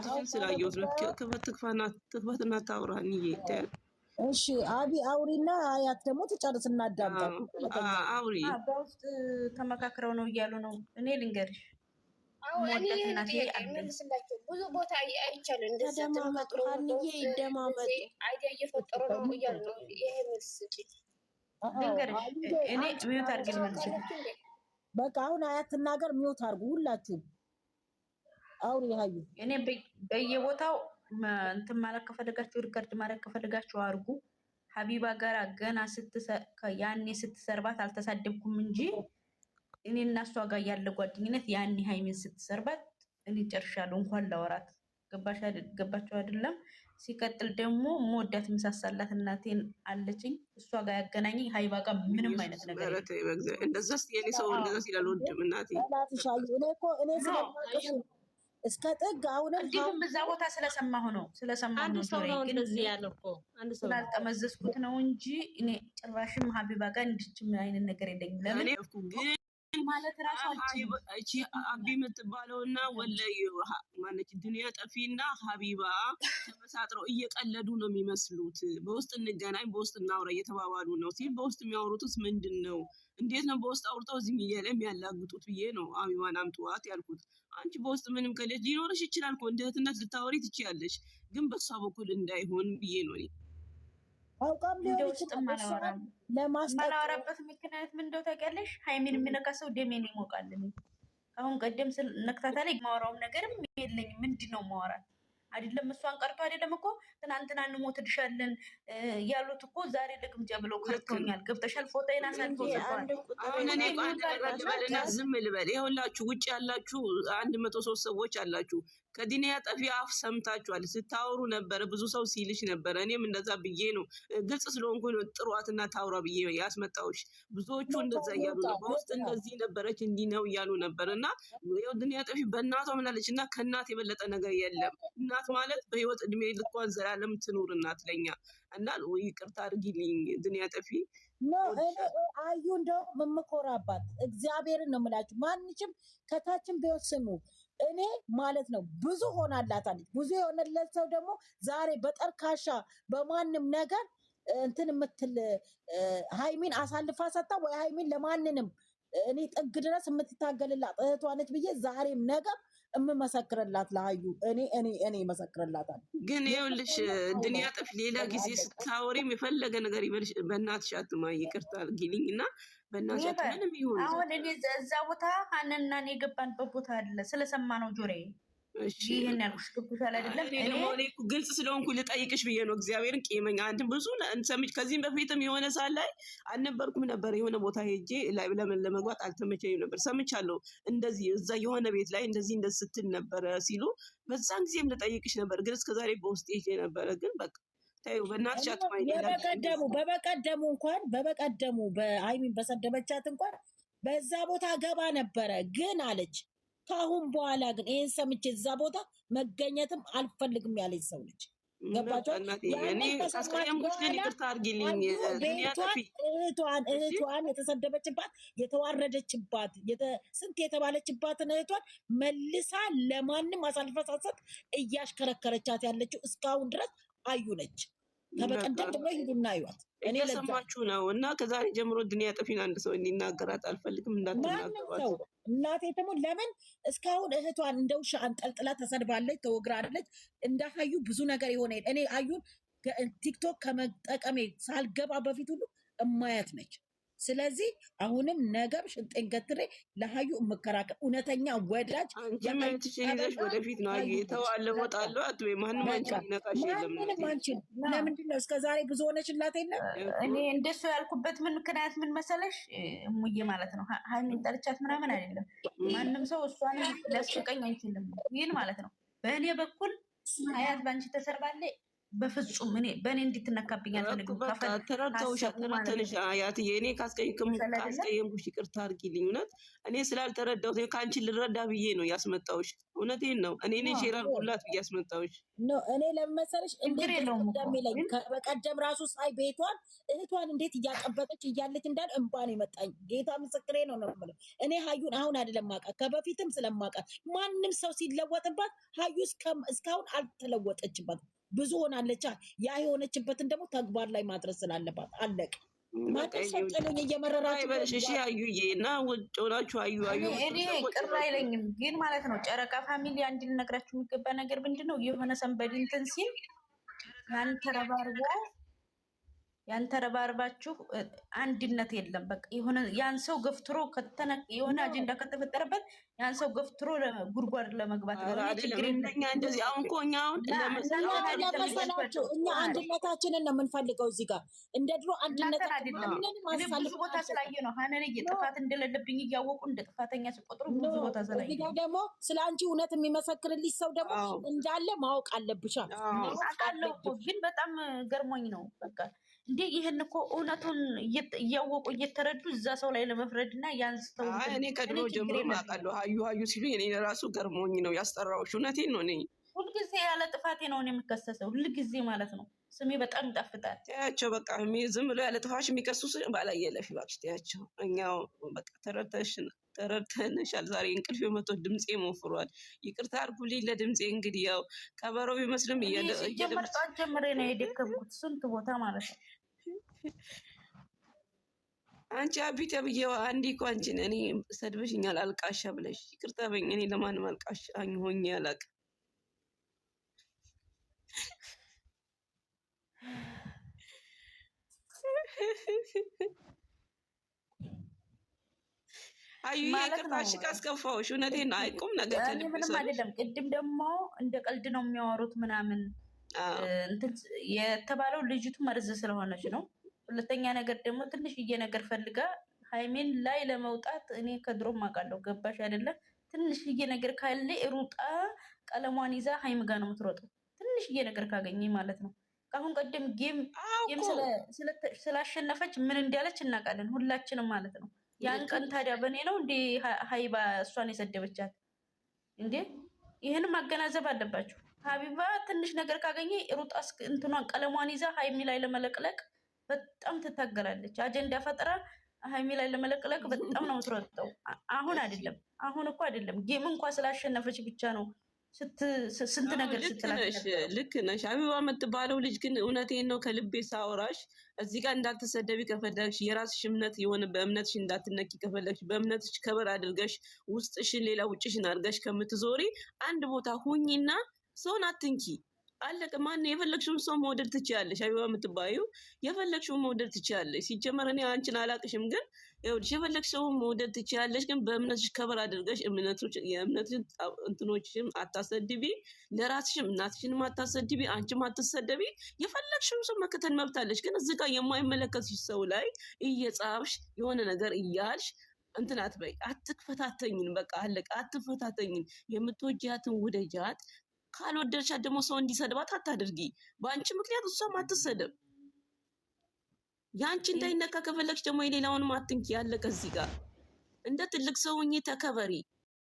ኮሜንትሽን ስላየሁት ነው። ትክፈትና ታውራኝ ይይታል። እሺ አቢ አውሪና አያት ደግሞ ትጨርስ እናዳምጣት። አውሪ በውስጥ ተመካክረው ነው እያሉ ነው። እኔ ልንገርሽ ብዙ ቦታ አይቻልም። እንደዚህ ተመካክረው ይደማመጡ አይዲያ እየፈጠሩ ነው እያሉ ነው። ይሄ መልስ ልንገርሽ እኔ ሚዩት አድርጊ መልስ በቃ አሁን አያት ትናገር። ሚዩት አድርጉ ሁላችሁ አውሪ ሀዩ። እኔ በየቦታው እንትን ማለት ከፈለጋችሁ ሪከርድ ማለት ከፈለጋችሁ አድርጉ። ሀቢባ ጋር ገና ያኔ ስትሰርባት አልተሳደብኩም እንጂ እኔ እና እሷ ጋር ያለ ጓደኝነት ያኔ ሀይሚን ስትሰርባት እኔ ጨርሻለሁ። እንኳን ላወራት ገባችሁ አይደለም? ሲቀጥል ደግሞ መወዳት መሳሳላት እናቴን አለችኝ። እሷ ጋር ያገናኘኝ ሀይባ ጋር ምንም አይነት ነገር እንደዛስ የኔ ሰው እንደዛ ሲላል ወድም እናቴ እኔ ስለማቀሽ እስከ ጥግ አሁንም እንዲሁም እዛ ቦታ ስለሰማሁ ነው አንድ ሰው ነው እንደዚህ ያለው እኮ አንድ ሰው ስላልጠመዘዝኩት ነው እንጂ እኔ ጭራሽም ሀቢባ ጋር እንድችም አይነት ነገር የለኝም። ለምን ማለት ራሱ እቺ አቢ የምትባለውና ወለዩ ማነች ዱንያ ጠፊና ሀቢባ ተመሳጥረው እየቀለዱ ነው የሚመስሉት። በውስጥ እንገናኝ በውስጥ እናውራ እየተባባሉ ነው ሲል በውስጥ የሚያወሩትስ ምንድን ነው? እንዴት ነው በውስጥ አውርተው እዚህ ሚዲያ ላይ የሚያላግጡት ብዬ ነው ሀቢባን አምጥዋት ያልኩት። አንቺ በውስጥ ምንም ከሌለ ሊኖርሽ ይችላል እኮ እንደ እህትነት ልታወሪ ትችያለሽ፣ ግን በሷ በኩል እንዳይሆን ብዬ ነው እኔ አውቃም ሊሆን ይችላል። ለማስተማራበት ምክንያት ምን እንደው ታውቂያለሽ? ሃይሚን የሚነካ ሰው ደሜን ይሞቃል። አሁን ቀደም ስል ነክታታ ላይ ማወራውም ነገርም የለኝም። ምንድን ነው ማወራት? አይደለም እሷን ቀርቶ አይደለም እኮ ትናንትና እንሞትልሻለን ያሉት እኮ ዛሬ ለግምጃ ብለው ከርቶኛል። ገብተሻል? ፎቶዬን አሳልፎ አሁን እኔ ልበልና ዝም ልበል። ይኸውላችሁ ውጭ ያላችሁ 103 ሰዎች አላችሁ። ከዲኒያ ጠፊ አፍ ሰምታችኋል። ስታወሩ ነበረ፣ ብዙ ሰው ሲልሽ ነበረ። እኔም እንደዛ ብዬ ነው ግልጽ ስለሆንኩ ነው ጥሯትና ታውራ ብዬ ያስመጣሁሽ። ብዙዎቹ እንደዛ እያሉ ነው፣ በውስጥ እንደዚህ ነበረች እንዲህ ነው እያሉ ነበር። እና ይኸው ዲኒያ ጠፊ በእናቷ ምናለች እና ከእናት የበለጠ ነገር የለም። እናት ማለት በህይወት እድሜ ልኳን ዘላለም ትኑር እናት ለኛ እና ይቅርታ አድርጊልኝ ዲኒያ ጠፊ አዩ እንደው የምኮራባት እግዚአብሔርን ነው የምላችሁ። ማንችም ከታችን ቢሆን ስሙ እኔ ማለት ነው ብዙ ሆናላታለች። ብዙ የሆነለት ሰው ደግሞ ዛሬ በጠርካሻ በማንም ነገር እንትን የምትል ሃይሚን አሳልፋ ሰጣ ወይ ሃይሚን ለማንንም እኔ ጥግ ድረስ የምትታገልላት እህቷ ነች ብዬ ዛሬም ነገር እምመሰክርላት ለሀዩ እኔ መሰክርላታል። ግን ይኸውልሽ ዱንያ ጠፊ ሌላ ጊዜ ስታወሪም የፈለገ ነገር ይበልሽ በእናትሽ አትማ ይቅርታ አድርጊልኝ እና በእናትሽ ምንም ይሁን አሁን እኔ እዛ ቦታ ሀንና እኔ የገባንበት ቦታ አለ ስለሰማ ነው ጆሬ ይሄን ያልኩሽ ገብቶሻል አይደለም? እኔ ግልጽ ስለሆንኩ ልጠይቅሽ ብዬ ነው። እግዚአብሔርን ቂመኛ አንድ ብዙ እንሰምች ከዚህም በፊትም የሆነ ሰዓት ላይ አልነበርኩም ነበር። የሆነ ቦታ ሄጄ ላይ ለመግባት አልተመቸኝም ነበር። ሰምቻለሁ እንደዚህ እዛ የሆነ ቤት ላይ እንደዚህ ስትል ነበረ ሲሉ በዛን ጊዜም ልጠይቅሽ ነበር። ግን እስከዛሬ በውስጥ ሄጄ ነበረ። ግን በቃ ታዩ በእናትሽ አትማኝ። በበቀደሙ በሃይሚን በሰደበቻት እንኳን በዛ ቦታ ገባ ነበረ ግን አለች ካሁን በኋላ ግን ይሄን ሰምቼ እዛ ቦታ መገኘትም አልፈልግም ያለች ሰው ነች። ገባችሁ? እህቷን የተሰደበችባት የተዋረደችባት ስንት የተባለችባትን እህቷን መልሳ ለማንም አሳልፋ ሳትሰጥ እያሽከረከረቻት ያለችው እስካሁን ድረስ አዩ ነች። ከበቀደም ደግሞ ሂዱና አዩዋት። እኔ ለሰማችሁ ነው እና ከዛሬ ጀምሮ ዱንያ ጠፊን አንድ ሰው እንዲናገራት አልፈልግም። እንዳትናገሯት እናቴ ደግሞ ለምን እስካሁን እህቷን እንደ ውሻ አንጠልጥላ ተሰድባለች፣ ተወግራለች። እንዳዩ ብዙ ነገር የሆነ እኔ አዩን ቲክቶክ ከመጠቀሜ ሳልገባ በፊት ሁሉ እማያት ነች። ስለዚህ አሁንም ነገር ሽንጤን ገትሬ ለሀዩ እመከራከር እውነተኛ ወዳጅ ይዘሽ ወደፊት ነው። አዩ የተዋለ ወጣለሁ አትበይ። ማንም አንቺን ይነካሽ የለም። ለምንድን ነው እስከዛሬ ብዙ ሆነችላት የለም? እኔ እንደሱ ያልኩበት ምን ምክንያት ምን መሰለሽ እሙዬ ማለት ነው ሀይሚን ጠልቻት ምናምን አይደለም። ማንም ሰው እሷን ሊያስቀኝ አይችልም። ይህን ማለት ነው በእኔ በኩል ሀያት ባንቺ ተሰርባለች በፍጹም እኔ በእኔ እንድትነካብኝ አልፈልግም። በቃ ተረድተውሽ አያትዬ፣ እኔ ካስቀየምኩሽ ይቅርታ አድርጊልኝ። እውነት እኔ ስላልተረዳሁት ከአንቺ ልረዳ ብዬ ነው ያስመጣሁሽ። እውነቴን ነው። እኔ ሼር አድርጉላት ብዬ ያስመጣሁሽ። እኔ ለመሰለሽ እንዴት እንደሚለኝ በቀደም ራሱ ሳይ ቤቷን እህቷን እንዴት እያጠበቀች እያለች እንዳል እንባን የመጣኝ ጌታ ምስክሬ ነው ነው የምለው። እኔ ሀዩን አሁን አይደለም ማውቃት ከበፊትም ስለማውቃት ማንም ሰው ሲለወጥባት ሀዩ እስካሁን አልተለወጠችባትም። ብዙ ሆናለች። ያ የሆነችበትን ደግሞ ተግባር ላይ ማድረስ ስላለባት አለቅ ማቀሰቀለኝ እየመረራችሁ እሺ አዩዬ እና ውጭ ሆናችሁ አዩ እኔ ቅር አይለኝም፣ ግን ማለት ነው ጨረቃ ፋሚሊ አንድ ልነግራችሁ የሚገባ ነገር ምንድነው የሆነ ሰንበዲ እንትን ሲል ያን ተረባርባችሁ አንድነት የለም። በቃ የሆነ ያን ሰው ገፍትሮ የሆነ አጀንዳ ከተፈጠረበት ያን ሰው ገፍትሮ ጉድጓድ ለመግባት ነው። ችግር እንደኛ እንደዚህ አሁን እኮ እኛ አንድነታችንን ነው የምንፈልገው። እዚህ ጋር እንደ ድሮ አንድነታችን ብዙ ቦታ ስላየ ነው ሀነንዬ ጥፋት እንደሌለብኝ እያወቁ እንደ ጥፋተኛ ሲቆጥሩ ብዙ ቦታ ስላየ ነው። ደግሞ ስለ አንቺ እውነት የሚመሰክርልሽ ሰው ደግሞ እንዳለ ማወቅ አለብሻል። አውቃለሁ እኮ ግን በጣም ገርሞኝ ነው በቃ እንዴ ይሄን እኮ እውነቱን እያወቁ እየተረዱ እዛ ሰው ላይ ለመፍረድ እና ያንስተው እኔ ከድሮ ጀምሮ ማውቃለሁ። ሀዩ ሲሉ እኔ ራሱ ገርሞኝ ነው ያስጠራሁሽ። እውነቴን ነው። እኔ ሁልጊዜ ያለ ጥፋቴ ነው የምከሰሰው፣ ሁልጊዜ ማለት ነው። ስሜ በጣም ይጣፍጣል። ተያቸው በቃ ዝም ብሎ ያለ ጥፋሽ የሚከሱ ባላየለሽ እባክሽ ተያቸው። እኛው በቃ ተረድተንሻል። ዛሬ እንቅልፍ የመቶ ድምፄ ሞፍሯል። ይቅርታ አድርጉልኝ ለድምፄ። እንግዲህ ያው ከበሮ ቢመስልም ጀምሬ ነው የደከምኩት ስንት ቦታ ማለት ነው። አንቺ አቢ ተብዬዋ አንዴ እኮ አንቺን እኔ ሰድበሽኛል አልቃሻ ብለሽ ይቅርታ በይኝ። እኔ ለማንም አልቃሻ ሆኜ አላውቅም። አዩ ይቅርታሽ ካስከፋሁሽ እውነቴን ነው። አይቁም ነገር ምንም አይደለም። ቅድም ደግሞ እንደ ቀልድ ነው የሚያወሩት ምናምን የተባለው ልጅቱ መርዝ ስለሆነች ነው። ሁለተኛ ነገር ደግሞ ትንሽዬ ነገር ፈልጋ ሃይሜን ላይ ለመውጣት እኔ ከድሮም አውቃለሁ። ገባሽ አይደለም? ትንሽዬ ነገር ካለ ሩጣ ቀለሟን ይዛ ሃይም ጋር ነው የምትሮጠው። ትንሽዬ ነገር ካገኘ ማለት ነው። ከአሁን ቀደም ጌም ስላሸነፈች ምን እንዳለች እናውቃለን ሁላችንም ማለት ነው። ያን ቀን ታዲያ በእኔ ነው እንዴ ሀይባ እሷን የሰደበቻት እንዴ? ይህንም ማገናዘብ አለባችሁ። ሀቢባ ትንሽ ነገር ካገኘ ሩጣ እንትኗን ቀለሟን ይዛ ሃይሚ ላይ ለመለቅለቅ በጣም ትታገላለች። አጀንዳ ፈጥራ ሃይሚ ላይ ለመለቅለቅ በጣም ነው የምትሮጠው። አሁን አይደለም አሁን እኮ አይደለም ጌም እንኳ ስላሸነፈች ብቻ ነው ስንት ነገር ስትላሽ። ልክ ነሽ። ሀቢባ የምትባለው ልጅ ግን እውነቴን ነው ከልቤ ሳውራሽ እዚህ ጋር እንዳትሰደቢ ከፈለግሽ የራስሽ እምነት የሆነ በእምነትሽ እንዳትነኪ ከፈለግሽ በእምነትሽ ከበር አድርገሽ ውስጥሽን ሌላ ውጭሽን አድርገሽ ከምትዞሪ አንድ ቦታ ሁኚና ሰውን አትንኪ። አለቀ። ማን የፈለግሽውን ሰው መውደድ ትችያለሽ። ሀቢባ የምትባዩ የፈለግሽውን መውደድ ትችያለሽ። ሲጀመር እኔ አንቺን አላቅሽም፣ ግን ይኸውልሽ የፈለግሽውን መውደድ ትችያለሽ፣ ግን በእምነትሽ ከበር አድርገሽ የእምነትሽን እንትኖችሽም አታሰድቢ፣ ለራስሽም እናትሽንም አታሰድቢ፣ አንቺም አትሰደቢ። የፈለግሽውን ሰው መከተል መብታለሽ፣ ግን እዚህ ጋር የማይመለከትሽ ሰው ላይ እየጻፍሽ የሆነ ነገር እያልሽ እንትን አትበይ። አትፈታተኝን። በቃ አለቀ። አትፈታተኝን። የምትወጃትን ውደጃት። ካልወደድሻት ደግሞ ሰው እንዲሰድባት አታድርጊ። በአንቺ ምክንያት እሷም አትሰደብ። የአንቺ እንዳይነካ ከፈለግሽ ደግሞ የሌላውንም አትንኪ። ያለቀ እዚህ ጋር እንደ ትልቅ ሰው ሁኚ፣ ተከበሪ።